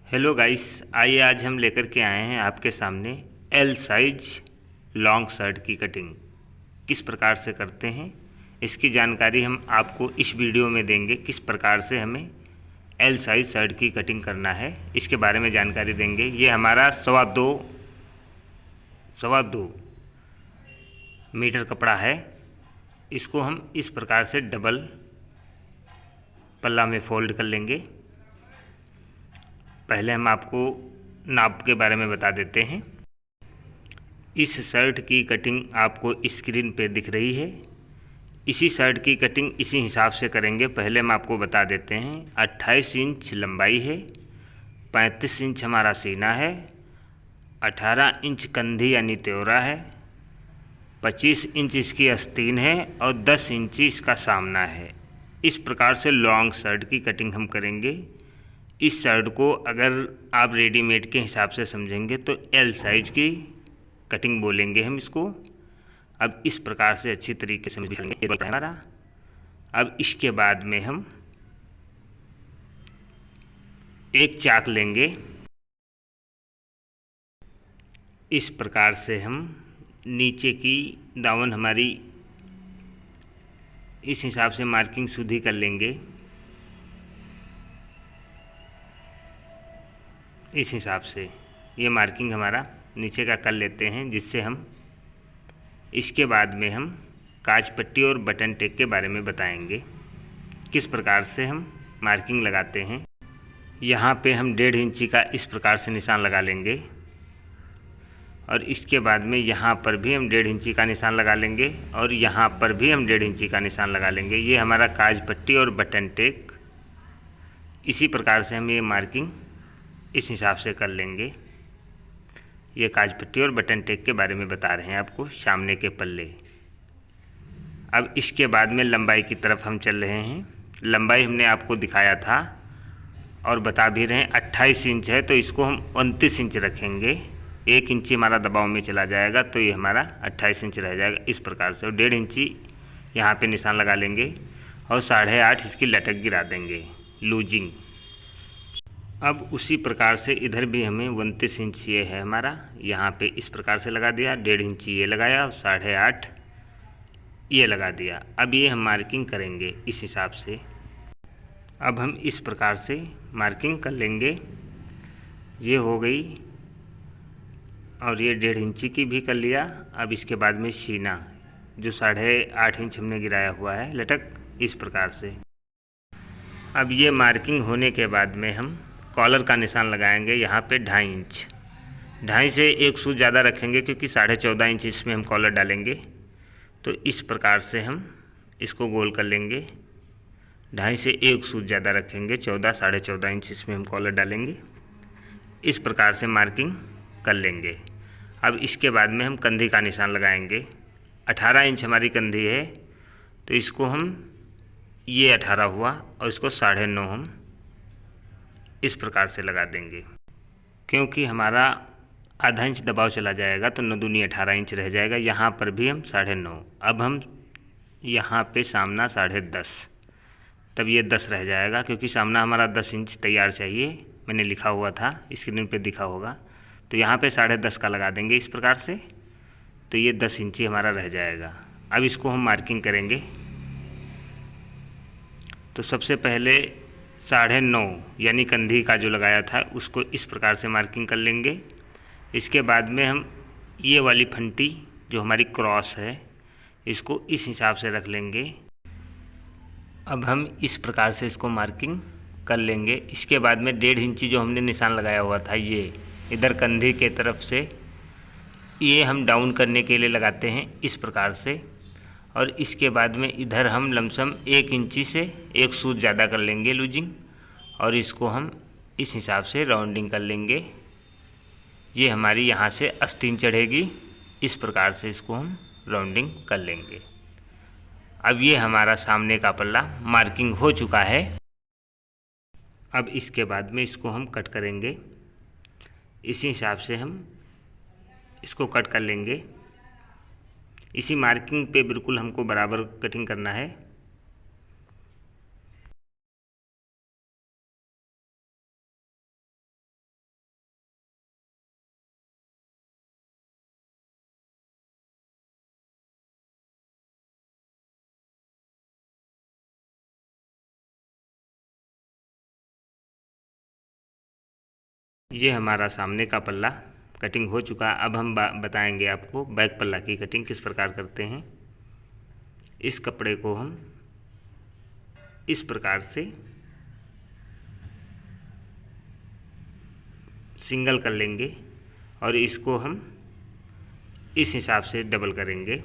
Hello guys, आइए आज हम लेकर के आए हैं आपके सामने एल साइज लॉन्ग शर्ट की कटिंग किस प्रकार से करते हैं। इसकी जानकारी हम आपको इस वीडियो में देंगे। किस प्रकार से हमें एल साइज शर्ट की कटिंग करना है इसके बारे में जानकारी देंगे। ये हमारा सवा दो मीटर कपड़ा है। इसको हम इस प्रकार से डबल पल्ला में फोल्ड कर लेंगे। पहले हम आपको नाप के बारे में बता देते हैं। इस शर्ट की कटिंग आपको स्क्रीन पे दिख रही है। इसी शर्ट की कटिंग इसी हिसाब से करेंगे। पहले हम आपको बता देते हैं 28 इंच लंबाई है, 35 इंच हमारा सीना है, 18 इंच कंधी यानी त्योरा है, 25 इंच इसकी आस्तीन है और 10 इंच इसका सामना है। इस प्रकार से लॉन्ग शर्ट की कटिंग हम करेंगे। इस शर्ट को अगर आप रेडीमेड के हिसाब से समझेंगे तो एल साइज की कटिंग बोलेंगे हम इसको। अब इस प्रकार से अच्छी तरीके से समझेंगे हमारा। अब इसके बाद में हम एक चाक लेंगे। इस प्रकार से हम नीचे की दामन हमारी इस हिसाब से मार्किंग सीधी कर लेंगे। इस हिसाब से ये मार्किंग हमारा नीचे का कर लेते हैं, जिससे हम इसके बाद में हम काज पट्टी और बटन टेक के बारे में बताएंगे किस प्रकार से हम मार्किंग लगाते हैं। यहाँ पे हम 1.5 इंची का इस प्रकार से निशान लगा लेंगे और इसके बाद में यहाँ पर भी हम 1.5 इंची का निशान लगा लेंगे और यहाँ पर भी हम 1.5 इंची का निशान लगा लेंगे। ये हमारा काज पट्टी और बटन टेक। इसी प्रकार से हम ये मार्किंग इस हिसाब से कर लेंगे। ये काज पट्टी और बटन टेक के बारे में बता रहे हैं आपको, सामने के पल्ले। अब इसके बाद में लंबाई की तरफ हम चल रहे हैं। लंबाई हमने आपको दिखाया था और बता भी रहे हैं 28 इंच है, तो इसको हम 29 इंच रखेंगे। 1 इंची हमारा दबाव में चला जाएगा तो ये हमारा 28 इंच रह जाएगा इस प्रकार से। और 1.5 इंची यहाँ पे निशान लगा लेंगे और 8.5 इसकी लटक गिरा देंगे लूजिंग। अब उसी प्रकार से इधर भी हमें 29 इंच ये है हमारा, यहाँ पे इस प्रकार से लगा दिया। 1.5 इंची ये लगाया और 8.5 ये लगा दिया। अब ये हम मार्किंग करेंगे इस हिसाब से। अब हम इस प्रकार से मार्किंग कर लेंगे। ये हो गई और ये 1.5 इंची की भी कर लिया। अब इसके बाद में सीना जो 8.5 इंच हमने गिराया हुआ है लटक इस प्रकार से। अब ये मार्किंग होने के बाद में हम कॉलर का निशान लगाएंगे यहाँ पे 2.5 इंच। 2.5 से 1 सूत ज़्यादा रखेंगे क्योंकि 14.5 इंच इसमें हम कॉलर डालेंगे। तो इस प्रकार से हम इसको गोल कर लेंगे। 2.5 से 1 सूत ज़्यादा रखेंगे, 14.5 इंच इसमें हम कॉलर डालेंगे। इस प्रकार से मार्किंग कर लेंगे। अब इसके बाद में हम कंधी का निशान लगाएंगे। 18 इंच हमारी कंधी है, तो इसको हम ये 18 हुआ और इसको 9.5 हम इस प्रकार से लगा देंगे। क्योंकि हमारा आधा इंच दबाव चला जाएगा तो 9 दूनी 18 इंच रह जाएगा। यहाँ पर भी हम 9.5। अब हम यहाँ पे सामना 10.5, तब ये 10 रह जाएगा क्योंकि सामना हमारा 10 इंच तैयार चाहिए। मैंने लिखा हुआ था, स्क्रीन पे दिखा होगा। तो यहाँ पे 10.5 का लगा देंगे इस प्रकार से, तो ये 10 इंची हमारा रह जाएगा। अब इसको हम मार्किंग करेंगे। तो सबसे पहले 9.5 यानी कंधी का जो लगाया था उसको इस प्रकार से मार्किंग कर लेंगे। इसके बाद में हम ये वाली फंटी जो हमारी क्रॉस है इसको इस हिसाब से रख लेंगे। अब हम इस प्रकार से इसको मार्किंग कर लेंगे। इसके बाद में 1.5 इंची जो हमने निशान लगाया हुआ था ये इधर कंधी के तरफ से, ये हम डाउन करने के लिए लगाते हैं इस प्रकार से। और इसके बाद में इधर हम लमसम 1 इंची से 1 सूत ज़्यादा कर लेंगे लूजिंग और इसको हम इस हिसाब से राउंडिंग कर लेंगे। ये हमारी यहाँ से आस्तीन चढ़ेगी। इस प्रकार से इसको हम राउंडिंग कर लेंगे। अब ये हमारा सामने का पल्ला मार्किंग हो चुका है। अब इसके बाद में इसको हम कट करेंगे। इसी हिसाब से हम इसको कट कर लेंगे। इसी मार्किंग पे बिल्कुल हमको बराबर कटिंग करना है। ये हमारा सामने का पल्ला कटिंग हो चुका। अब हम बताएंगे आपको बैक पल्ला की कटिंग किस प्रकार करते हैं। इस कपड़े को हम इस प्रकार से सिंगल कर लेंगे और इसको हम इस हिसाब से डबल करेंगे।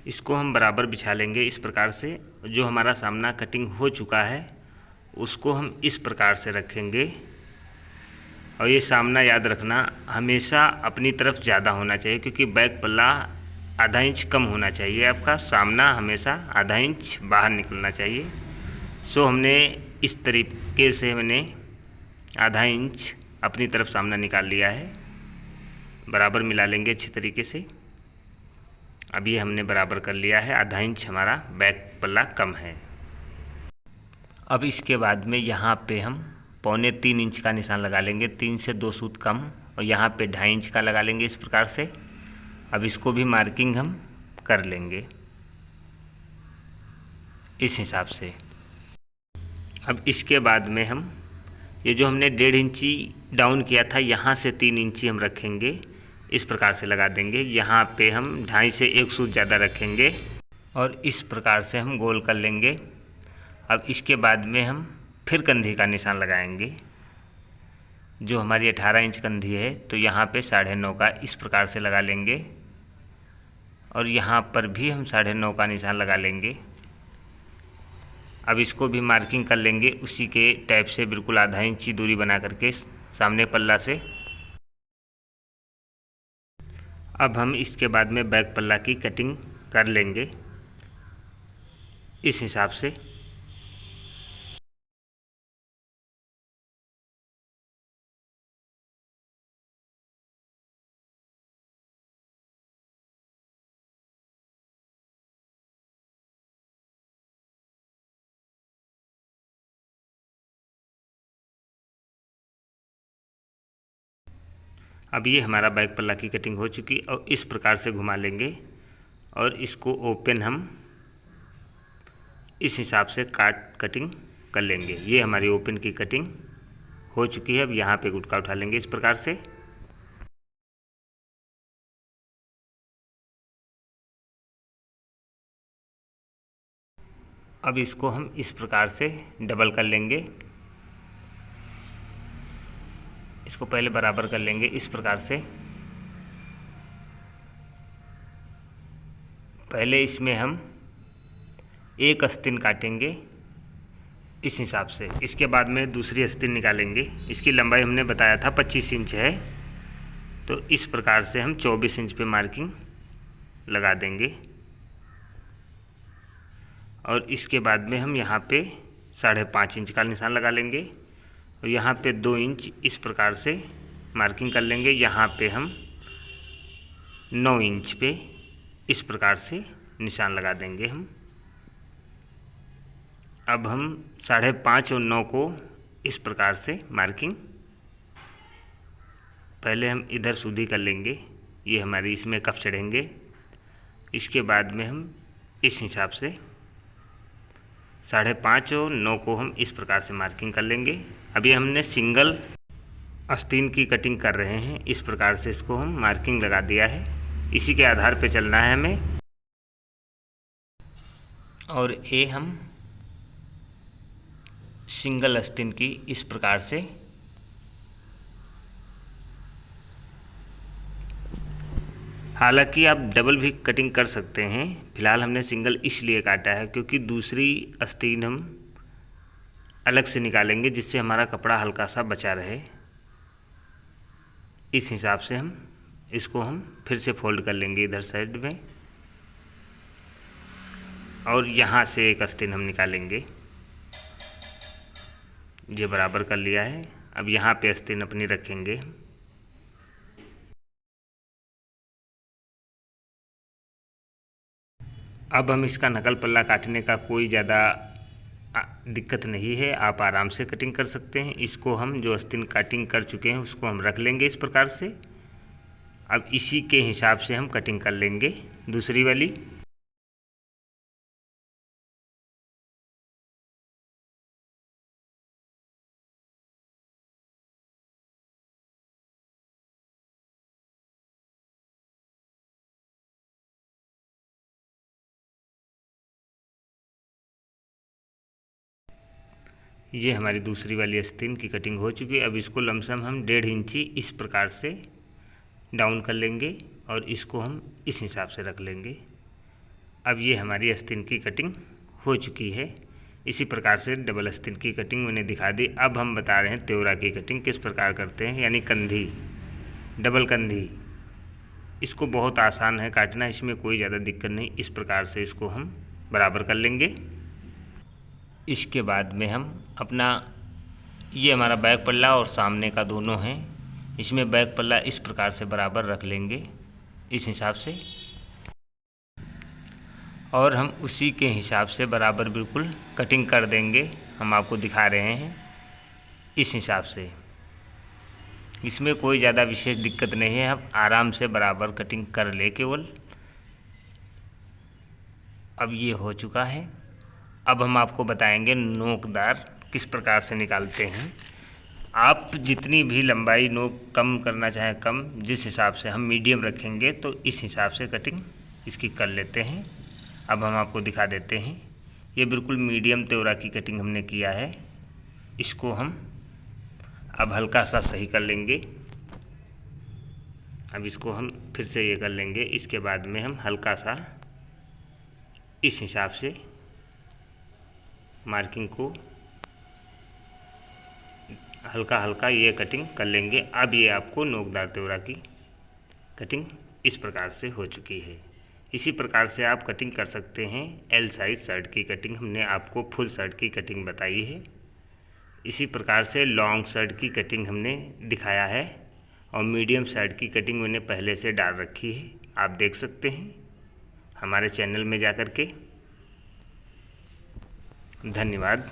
इसको हम बराबर बिछा लेंगे इस प्रकार से। जो हमारा सामना कटिंग हो चुका है उसको हम इस प्रकार से रखेंगे। और ये सामना याद रखना हमेशा अपनी तरफ ज़्यादा होना चाहिए, क्योंकि बैक पल्ला आधा इंच कम होना चाहिए। आपका सामना हमेशा आधा इंच बाहर निकलना चाहिए। सो हमने इस तरीके से आधा इंच अपनी तरफ सामना निकाल लिया है। बराबर मिला लेंगे अच्छी तरीके से। अब ये हमने बराबर कर लिया है, आधा इंच हमारा बैक पल्ला कम है। अब इसके बाद में यहाँ पे हम 2.25 इंच का निशान लगा लेंगे, 3 से 2 सूत कम, और यहाँ पे 2.5 इंच का लगा लेंगे इस प्रकार से। अब इसको भी मार्किंग हम कर लेंगे इस हिसाब से। अब इसके बाद में हम ये जो हमने 1.5 इंची डाउन किया था, यहाँ से 3 इंची हम रखेंगे, इस प्रकार से लगा देंगे। यहाँ पे हम 2.5 से 1 सूत ज़्यादा रखेंगे और इस प्रकार से हम गोल कर लेंगे। अब इसके बाद में हम फिर कंधी का निशान लगाएंगे। जो हमारी 18 इंच कंधी है तो यहाँ पे 9.5 का इस प्रकार से लगा लेंगे और यहाँ पर भी हम 9.5 का निशान लगा लेंगे। अब इसको भी मार्किंग कर लेंगे उसी के टाइप से, बिल्कुल आधा इंच दूरी बना करके सामने पल्ला से। अब हम इसके बाद में बैक पल्ला की कटिंग कर लेंगे इस हिसाब से। अब ये हमारा बैक पल्ला की कटिंग हो चुकी और इस प्रकार से घुमा लेंगे और इसको ओपन हम इस हिसाब से कटिंग कर लेंगे। ये हमारी ओपन की कटिंग हो चुकी है। अब यहाँ पे गुटका उठा लेंगे इस प्रकार से। अब इसको हम इस प्रकार से डबल कर लेंगे। इसको पहले बराबर कर लेंगे इस प्रकार से। पहले इसमें हम एक आस्तीन काटेंगे इस हिसाब से। इसके बाद में दूसरी आस्तीन निकालेंगे। इसकी लंबाई हमने बताया था 25 इंच है, तो इस प्रकार से हम 24 इंच पे मार्किंग लगा देंगे। और इसके बाद में हम यहाँ पे 5.5 इंच का निशान लगा लेंगे और यहाँ पे 2 इंच इस प्रकार से मार्किंग कर लेंगे। यहाँ पे हम 9 इंच पे इस प्रकार से निशान लगा देंगे हम। अब हम 5.5 और 9 को इस प्रकार से मार्किंग पहले हम इधर सूधी कर लेंगे। ये हमारी इसमें कफ चढ़ेंगे। इसके बाद में हम इस हिसाब से 5.5 और 9 को हम इस प्रकार से मार्किंग कर लेंगे। अभी हमने सिंगल आस्तीन की कटिंग कर रहे हैं, इस प्रकार से इसको हम मार्किंग लगा दिया है। इसी के आधार पे चलना है हमें। और ये हम सिंगल आस्तीन की इस प्रकार से हालांकि आप डबल भी कटिंग कर सकते हैं। फिलहाल हमने सिंगल इसलिए काटा है क्योंकि दूसरी आस्तीन हम अलग से निकालेंगे, जिससे हमारा कपड़ा हल्का सा बचा रहे। इस हिसाब से हम इसको फिर से फोल्ड कर लेंगे इधर साइड में और यहाँ से एक आस्तीन हम निकालेंगे। ये बराबर कर लिया है। अब यहाँ पे आस्तीन अपनी रखेंगे। अब हम इसका नकल पल्ला काटने का कोई ज़्यादा दिक्कत नहीं है, आप आराम से कटिंग कर सकते हैं। इसको हम जो आस्तीन कटिंग कर चुके हैं उसको हम रख लेंगे इस प्रकार से। अब इसी के हिसाब से हम कटिंग कर लेंगे दूसरी वाली। ये हमारी दूसरी वाली आस्तीन की कटिंग हो चुकी है। अब इसको लमसम हम 1.5 इंची इस प्रकार से डाउन कर लेंगे और इसको हम इस हिसाब से रख लेंगे। अब ये हमारी आस्तीन की कटिंग हो चुकी है। इसी प्रकार से डबल आस्तीन की कटिंग मैंने दिखा दी। अब हम बता रहे हैं त्योरा की कटिंग किस प्रकार करते हैं, यानी कंधी, डबल कंधी। इसको बहुत आसान है काटना, इसमें कोई ज़्यादा दिक्कत नहीं। इस प्रकार से इसको हम बराबर कर लेंगे। इसके बाद में हम अपना, ये हमारा बैक पल्ला और सामने का दोनों हैं, इसमें बैक पल्ला इस प्रकार से बराबर रख लेंगे इस हिसाब से, और हम उसी के हिसाब से बराबर बिल्कुल कटिंग कर देंगे। हम आपको दिखा रहे हैं इस हिसाब से, इसमें कोई ज़्यादा विशेष दिक्कत नहीं है। हम आराम से बराबर कटिंग कर ले केवल। अब ये हो चुका है। अब हम आपको बताएंगे नोकदार किस प्रकार से निकालते हैं। आप जितनी भी लंबाई नोक कम करना चाहें कम, जिस हिसाब से हम मीडियम रखेंगे तो इस हिसाब से कटिंग इसकी कर लेते हैं। अब हम आपको दिखा देते हैं। ये बिल्कुल मीडियम त्योरा की कटिंग हमने किया है। इसको हम अब हल्का सा सही कर लेंगे। अब इसको हम फिर से ये कर लेंगे। इसके बाद में हम हल्का सा इस हिसाब से मार्किंग को हल्का हल्का ये कटिंग कर लेंगे। अब ये आपको नोकदार त्योरा की कटिंग इस प्रकार से हो चुकी है। इसी प्रकार से आप कटिंग कर सकते हैं। एल साइज शर्ट की कटिंग हमने आपको फुल शर्ट की कटिंग बताई है। इसी प्रकार से लॉन्ग शर्ट की कटिंग हमने दिखाया है, और मीडियम शर्ट की कटिंग मैंने पहले से डाल रखी है, आप देख सकते हैं हमारे चैनल में जाकर के। धन्यवाद।